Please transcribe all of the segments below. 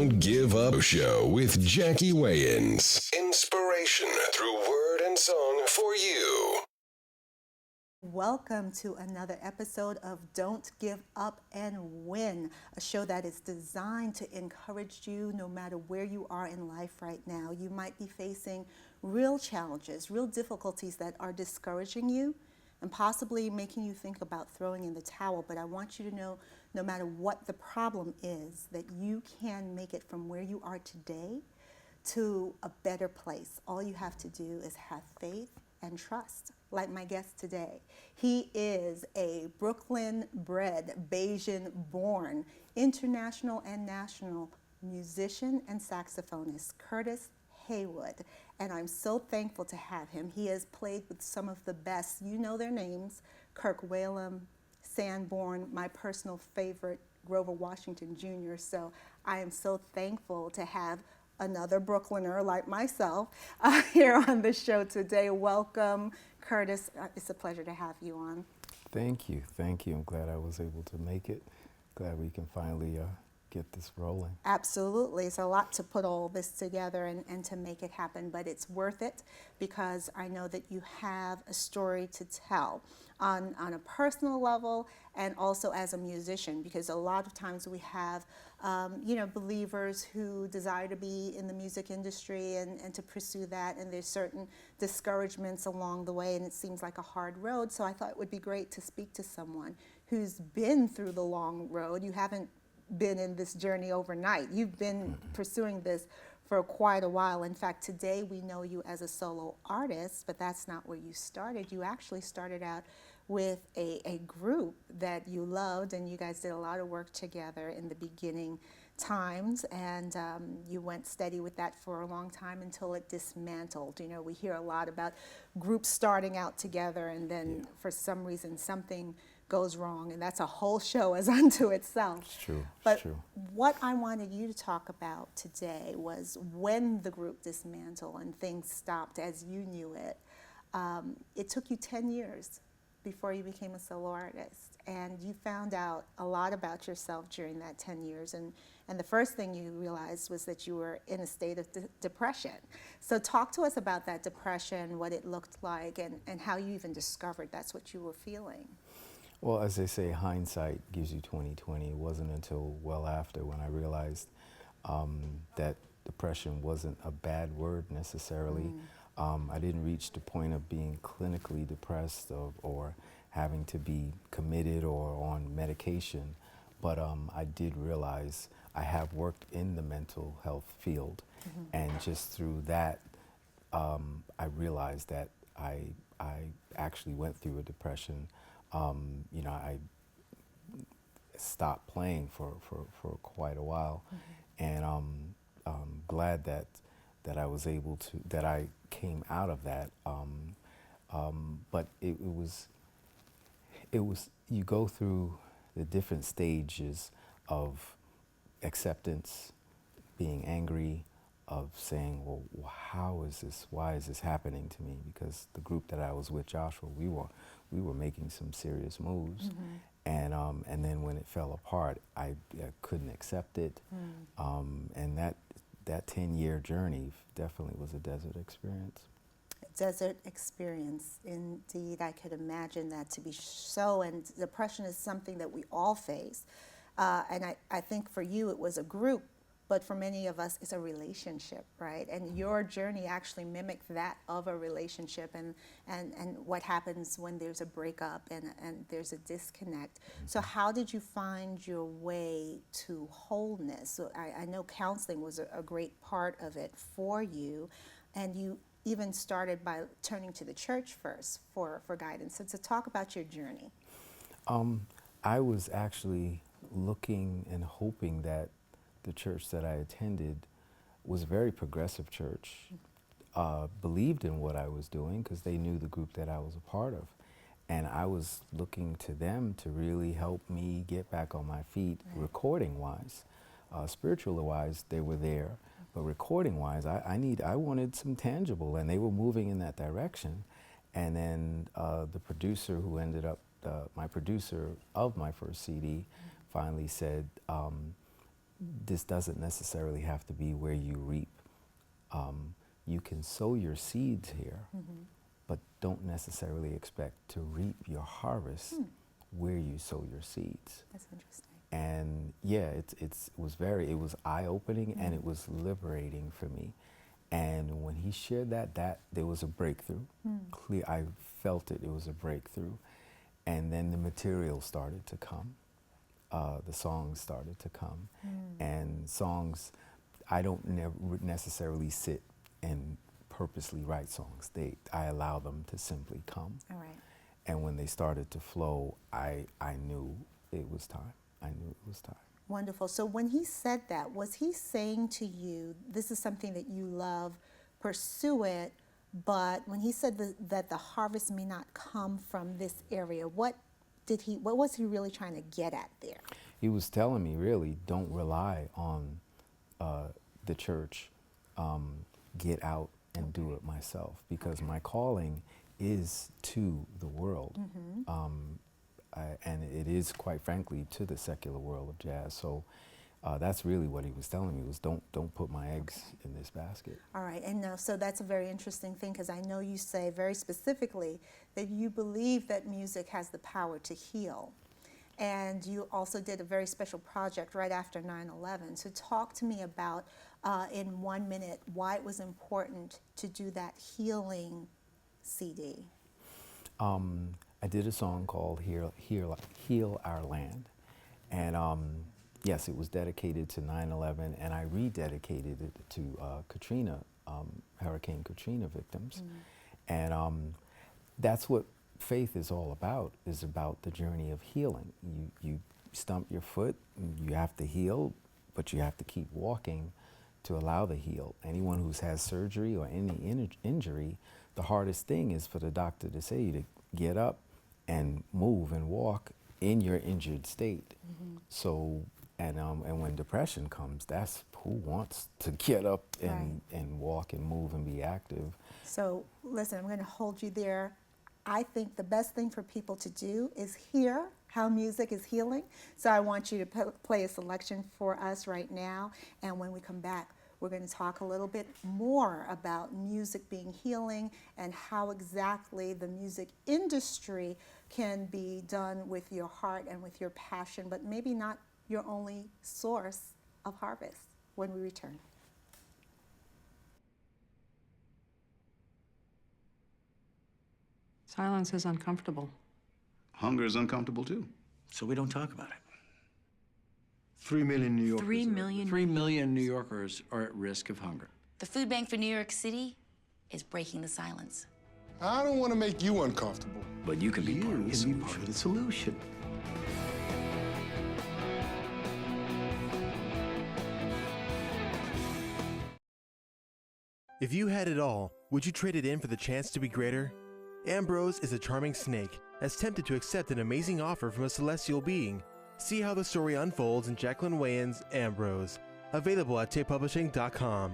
Don't Give Up Show with Jacquie Wayans. Inspiration through word and song for you. Welcome to another episode of Don't Give Up and Win, a show that is designed to encourage you no matter where you are in life right now. You might be facing real challenges, real difficulties that are discouraging you and possibly making you think about throwing in the towel. But I want you to know, no matter what the problem is, that you can make it from where you are today to a better place. All you have to do is have faith and trust. Like my guest today, he is a Brooklyn-bred, Bayesian-born, international and national musician and saxophonist, Curtis Haywood. And I'm so thankful to have him. He has played with some of the best. You know their names: Kirk Whalum, Sanborn, my personal favorite, Grover Washington Jr. So I am so thankful to have another Brooklyner like myself here on the show today. Welcome, Curtis. It's a pleasure to have you on. Thank you. I'm glad I was able to make it. Glad we can finally get this rolling. Absolutely. It's a lot to put all this together and to make it happen, but it's worth it because I know that you have a story to tell on a personal level and also as a musician, because a lot of times we have believers who desire to be in the music industry and to pursue that, and there's certain discouragements along the way, and it seems like a hard road. So I thought it would be great to speak to someone who's been through the long road. You haven't been in this journey overnight. You've been pursuing this for quite a while. In fact, today we know you as a solo artist, but that's not where you started. You actually started out with a group that you loved, and you guys did a lot of work together in the beginning times, and you went steady with that for a long time until it dismantled. You know, we hear a lot about groups starting out together and then for some reason something goes wrong, and that's a whole show as unto itself. It's true. But what I wanted you to talk about today was when the group dismantled and things stopped as you knew it. It took you 10 years before you became a solo artist, and you found out a lot about yourself during that 10 years, and the first thing you realized was that you were in a state of depression. So talk to us about that depression, what it looked like, and how you even discovered that's what you were feeling. Well, as they say, hindsight gives you 20/20. It wasn't until well after when I realized that depression wasn't a bad word necessarily. I didn't reach the point of being clinically depressed or having to be committed or on medication, but I did realize I have worked in the mental health field, and just through that, I realized that I actually went through a depression. I stopped playing for quite a while, and I'm glad that I was able to, that I came out of that. But it was, you go through the different stages of acceptance, being angry, of saying, well, how is this, why is this happening to me? Because the group that I was with, Joshua, we were making some serious moves. And then when it fell apart, I couldn't accept it. And that 10-year journey definitely was a desert experience. Desert experience, indeed. I could imagine that to be so, and depression is something that we all face. And I think for you it was a group, but for many of us it's a relationship, right? And your journey actually mimicked that of a relationship, and what happens when there's a breakup and there's a disconnect. So how did you find your way to wholeness? So I know counseling was a great part of it for you, and you even started by turning to the church first for guidance. So to talk about your journey. I was actually looking and hoping that the church that I attended was a very progressive church, believed in what I was doing because they knew the group that I was a part of. And I was looking to them to really help me get back on my feet, recording-wise. Spiritual-wise, they were there, but recording-wise, I wanted some tangible, and they were moving in that direction. And then the producer who ended up, my producer of my first CD, finally said, this doesn't necessarily have to be where you reap. You can sow your seeds here, but don't necessarily expect to reap your harvest where you sow your seeds. That's interesting. And yeah, it was eye-opening and it was liberating for me. And when he shared that there was a breakthrough. Clear, I felt it was a breakthrough. And then the material started to come. The songs started to come. And songs, I don't necessarily sit and purposely write songs. I allow them to simply come. All right. And when they started to flow, I knew it was time. I knew it was time. Wonderful. So when he said that, was he saying to you, this is something that you love, pursue it, but when he said that the harvest may not come from this area, what was he really trying to get at there? He was telling me, really, don't rely on the church. Get out and do it myself, because my calling is to the world. And it is, quite frankly, to the secular world of jazz. So that's really what he was telling me, was don't put my eggs in this basket. All right, and now, so that's a very interesting thing, because I know you say very specifically that you believe that music has the power to heal. And you also did a very special project right after 9/11. So talk to me about, in 1 minute, why it was important to do that healing CD. I did a song called Heal Our Land. And yes, it was dedicated to 9/11, and I rededicated it to Katrina, Hurricane Katrina victims. And that's what faith is all about, is about the journey of healing. You stump your foot, and you have to heal, but you have to keep walking to allow the heal. Anyone who's had surgery or any injury, the hardest thing is for the doctor to say to get up and move and walk in your injured state. So, and when depression comes, that's who wants to get up and walk and move and be active. So listen, I'm going to hold you there. I think the best thing for people to do is hear how music is healing. So I want you to play a selection for us right now. And when we come back, we're going to talk a little bit more about music being healing and how exactly the music industry can be done with your heart and with your passion, but maybe not your only source of harvest, when we return. Silence is uncomfortable. Hunger is uncomfortable too. So we don't talk about it. 3 million New Yorkers. 3 million? 3 million New Yorkers are at risk of hunger. The Food Bank for New York City is breaking the silence. I don't want to make you uncomfortable. But you can be part of the solution. If you had it all, would you trade it in for the chance to be greater? Ambrose is a charming snake, as tempted to accept an amazing offer from a celestial being. See how the story unfolds in Jacqueline Wayans' Ambrose, available at tapepublishing.com.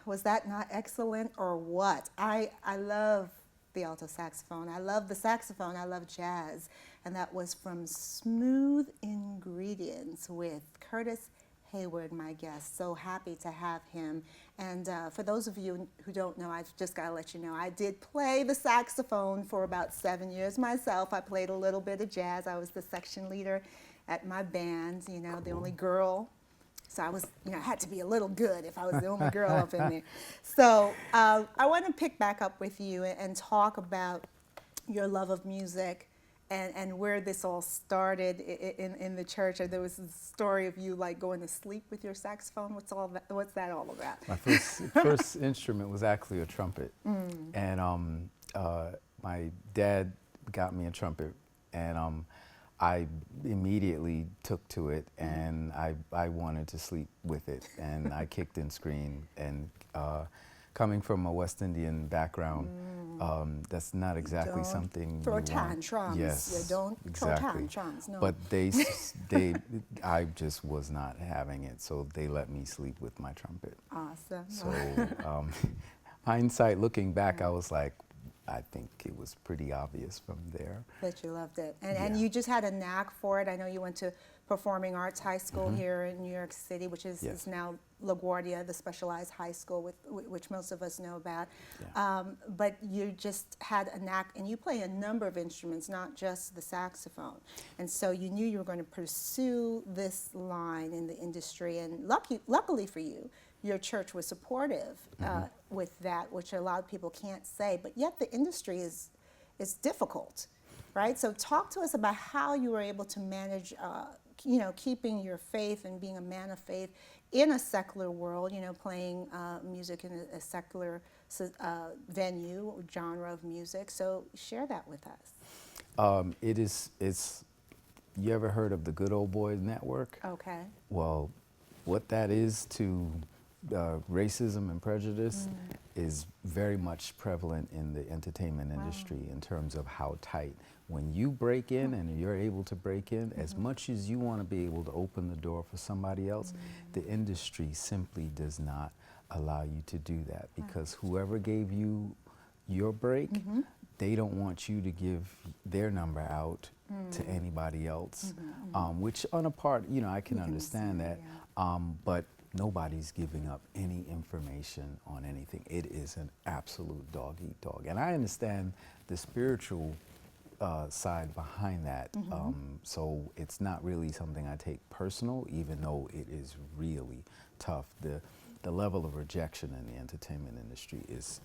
was that not excellent or what? I love the alto saxophone. I love the saxophone. I love jazz. And that was from Smooth Ingredients with Curtis Haywood, my guest. So happy to have him. And for those of you who don't know, I've just got to let you know, I did play the saxophone for about 7 years myself. I played a little bit of jazz. I was the section leader at my band, you know, the only girl. So I was, you know, I had to be a little good if I was the only girl up in there. So I want to pick back up with you and talk about your love of music and where this all started in the church. There was a story of you like going to sleep with your saxophone. What's that all about? My first instrument was actually a trumpet, and my dad got me a trumpet, and I immediately took to it, and I wanted to sleep with it, and I kicked and screamed. And coming from a West Indian background, that's not exactly something throw you tantrums. want. Yes, You don't exactly. throw tantrums. No. But I just was not having it, so they let me sleep with my trumpet. Awesome. So hindsight, looking back, I was like, I think it was pretty obvious from there. That you loved it. And you just had a knack for it. I know you went to Performing Arts High School here in New York City, which is now LaGuardia, the specialized high school, which most of us know about. Yeah. But you just had a knack, and you play a number of instruments, not just the saxophone. And so you knew you were going to pursue this line in the industry, and luckily for you, your church was supportive with that, which a lot of people can't say, but yet the industry is difficult, right? So talk to us about how you were able to manage, you know, keeping your faith and being a man of faith in a secular world, you know, playing music in a secular venue, genre of music. So share that with us. It's, you ever heard of the Good Old Boys Network? Okay. Well, what that is to racism and prejudice is very much prevalent in the entertainment industry in terms of how tight. When you break in and you're able to break in, as much as you want to be able to open the door for somebody else, the industry simply does not allow you to do that, because whoever gave you your break, they don't want you to give their number out to anybody else, which on a part, you know, I can understand that, but nobody's giving up any information on anything. It is an absolute dog-eat-dog. And I understand the spiritual side behind that. So it's not really something I take personal, even though it is really tough. The level of rejection in the entertainment industry is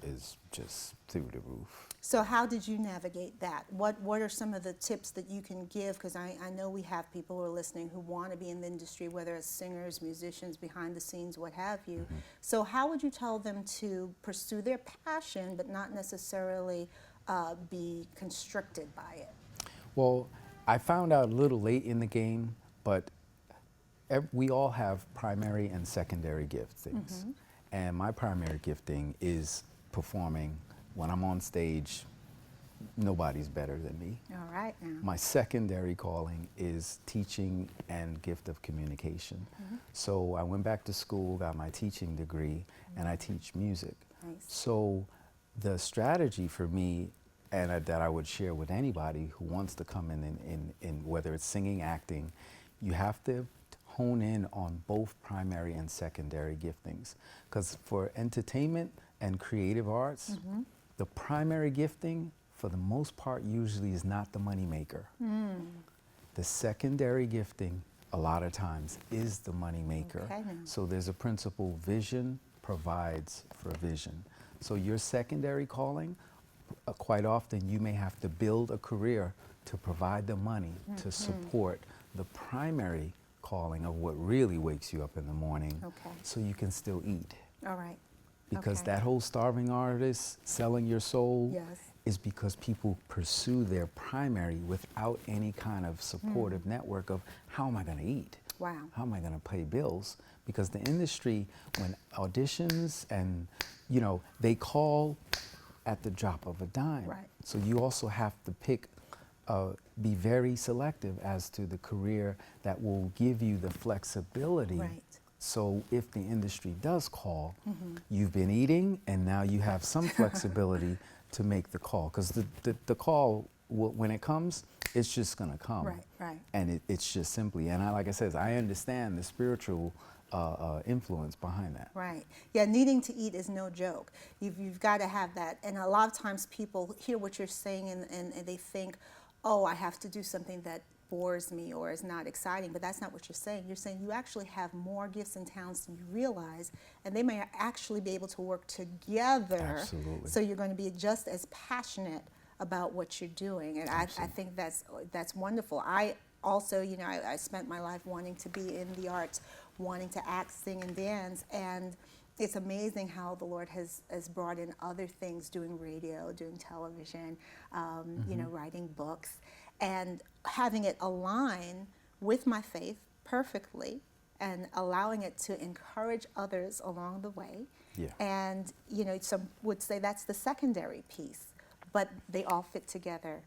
just through the roof. So how did you navigate that? What are some of the tips that you can give? Because I know we have people who are listening who want to be in the industry, whether it's singers, musicians, behind the scenes, what have you. So how would you tell them to pursue their passion but not necessarily be constricted by it? Well, I found out a little late in the game, but we all have primary and secondary giftings. And my primary gifting is performing. When I'm on stage, nobody's better than me. All right now. My secondary calling is teaching and gift of communication. So I went back to school, got my teaching degree, and I teach music. Nice. So the strategy for me, and that I would share with anybody who wants to come in whether it's singing, acting, you have to hone in on both primary and secondary giftings. Because for entertainment and creative arts, the primary gifting, for the most part, usually is not the moneymaker. The secondary gifting, a lot of times, is the moneymaker. Okay, now. So there's a principle, vision provides for vision. So your secondary calling, quite often you may have to build a career to provide the money to support the primary calling of what really wakes you up in the morning, so you can still eat. All right. Because Okay. that whole starving artist, selling your soul, Yes. is because people pursue their primary without any kind of supportive network of, how am I going to eat? Wow. How am I going to pay bills? Because the industry, when auditions and, you know, they call at the drop of a dime. Right. So you also have to pick, be very selective as to the career that will give you the flexibility. Right. So if the industry does call, you've been eating and now you have some flexibility to make the call. Because the call, when it comes, it's just going to come. Right, right. And it's just simply, and like I said, I understand the spiritual influence behind that. Right. Yeah, needing to eat is no joke. You've got to have that. And a lot of times people hear what you're saying and they think, oh, I have to do something that bores me or is not exciting. But that's not what you're saying. You're saying you actually have more gifts and talents than you realize, and they may actually be able to work together. Absolutely. So you're going to be just as passionate about what you're doing. And I think that's wonderful. I also, you know, I spent my life wanting to be in the arts, wanting to act, sing, and dance, and it's amazing how the Lord has brought in other things, doing radio, doing television, you know, writing books, and having it align with my faith perfectly and allowing it to encourage others along the way. Yeah. And, you know, some would say that's the secondary piece, but they all fit together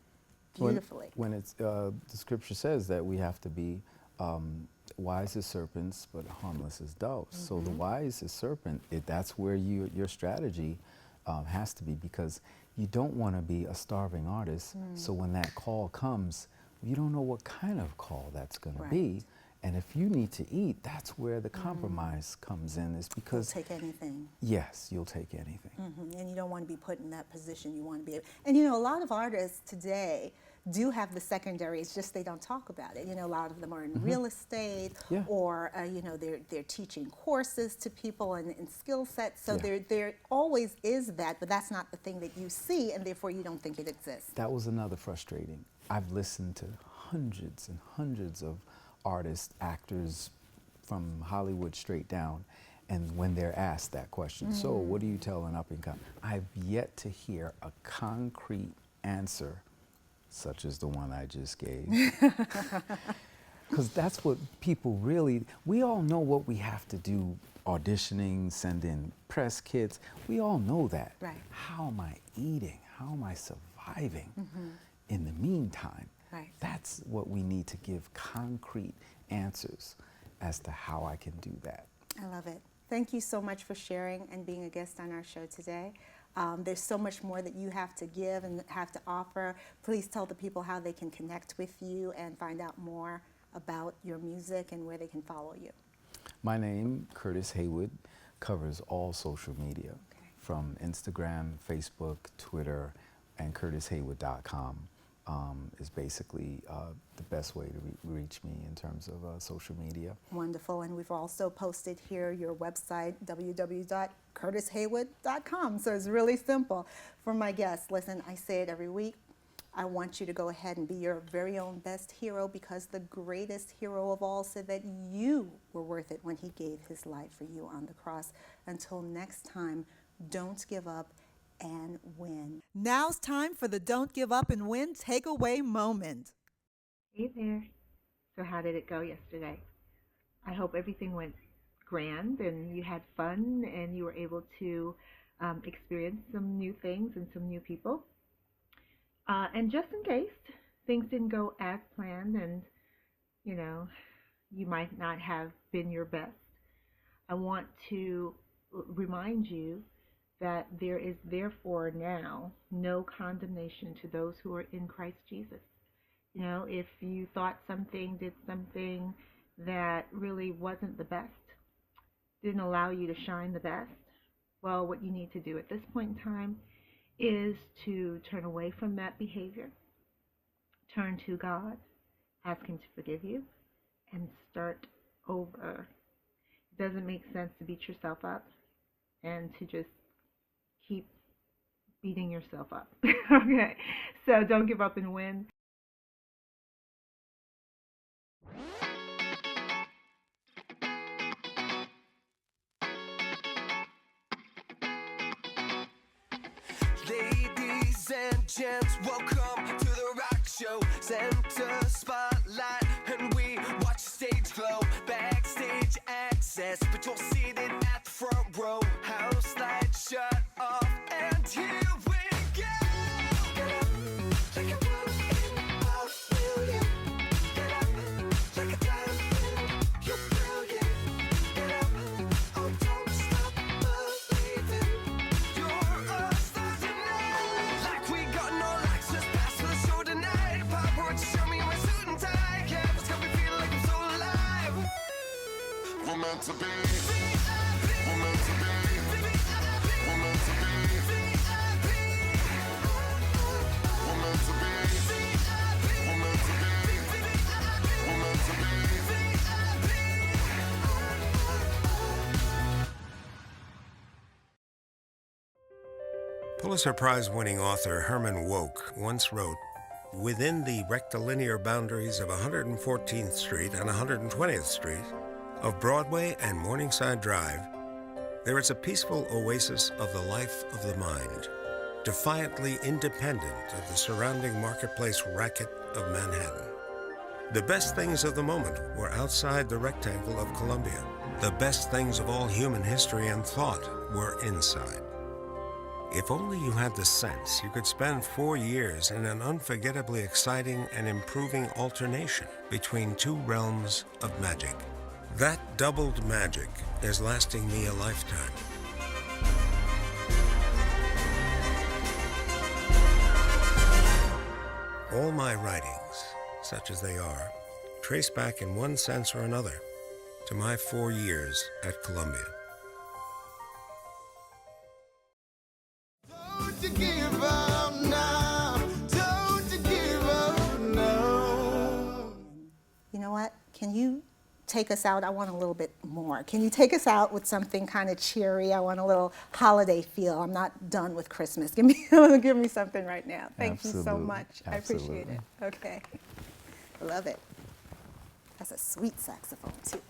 beautifully. When it's, the scripture says that we have to be wise as serpents, but harmless as doves. So the wise as serpent, that's where your strategy has to be, because you don't want to be a starving artist. So when that call comes, you don't know what kind of call that's going to be. And if you need to eat, that's where the compromise comes in, is because You'll take anything. yes, you'll take anything. And you don't want to be put in that position. You want to be, and you know, a lot of artists today do have the secondary. It's just they don't talk about it. You know, a lot of them are in real estate, Yeah. or you know, they're teaching courses to people and skill sets. So Yeah. there always is that, but that's not the thing that you see, and therefore you don't think it exists. That was another frustrating. I've listened to hundreds and hundreds of artists, actors from Hollywood straight down, and when they're asked that question, so what do you tell an up and coming? I've yet to hear a concrete answer such as the one I just gave. Because that's what people really, we all know what we have to do, auditioning, send in press kits. We all know that. Right. How am I eating? How am I surviving in the meantime? Right. That's what we need to give concrete answers as to how I can do that. I love it. Thank you so much for sharing and being a guest on our show today. There's so much more that you have to give and have to offer. Please tell the people how they can connect with you and find out more about your music and where they can follow you. My name, Curtis Haywood, covers all social media, from Instagram, Facebook, Twitter, and CurtisHaywood.com. Is basically the best way to reach me in terms of social media. Wonderful. And we've also posted here your website, www.CurtisHaywood.com. So it's really simple. For my guests, listen, I say it every week. I want you to go ahead and be your very own best hero, because the greatest hero of all said that you were worth it when he gave his life for you on the cross. Until next time, don't give up and win. Now's time for the Don't Give Up and Win takeaway moment. Hey there. So how did it go yesterday? I hope everything went grand and you had fun and you were able to experience some new things and some new people. And just in case things didn't go as planned and, you know, you might not have been your best, I want to remind you that there is therefore now no condemnation to those who are in Christ Jesus. You know, if you thought something, did something that really wasn't the best, didn't allow you to shine the best, well, what you need to do at this point in time is to turn away from that behavior, turn to God, ask Him to forgive you, and start over. It doesn't make sense to beat yourself up and to just keep beating yourself up. Okay, so don't give up and win. Ladies and gents, welcome to the rock show. Center spotlight, and we watch the stage glow. Backstage access, but you're seated at the front row. House lights shut off, and here we go. Get up, like a wolf in a million. Get up, like a diamond, you're brilliant. Get up, to be. We're meant to be. We're meant to be. We're meant to be. We're meant to be. We're meant to be. Pulitzer Prize-winning author Herman Wouk once wrote, "Within the rectilinear boundaries of 114th Street and 120th Street, of Broadway and Morningside Drive, there is a peaceful oasis of the life of the mind, defiantly independent of the surrounding marketplace racket of Manhattan. The best things of the moment were outside the rectangle of Columbia. The best things of all human history and thought were inside. If only you had the sense, you could spend 4 years in an unforgettably exciting and improving alternation between two realms of magic. That doubled magic is lasting me a lifetime." All my writings, such as they are, trace back in one sense or another to my 4 years at Columbia. Don't you give up now. Don't you give up now. You know what? Can you take us out? I want a little bit more. Can you take us out with something kind of cheery? I want a little holiday feel. I'm not done with Christmas. Give me something right now. Thank you so much. Absolutely. I appreciate it. Okay. I love it. That's a sweet saxophone too.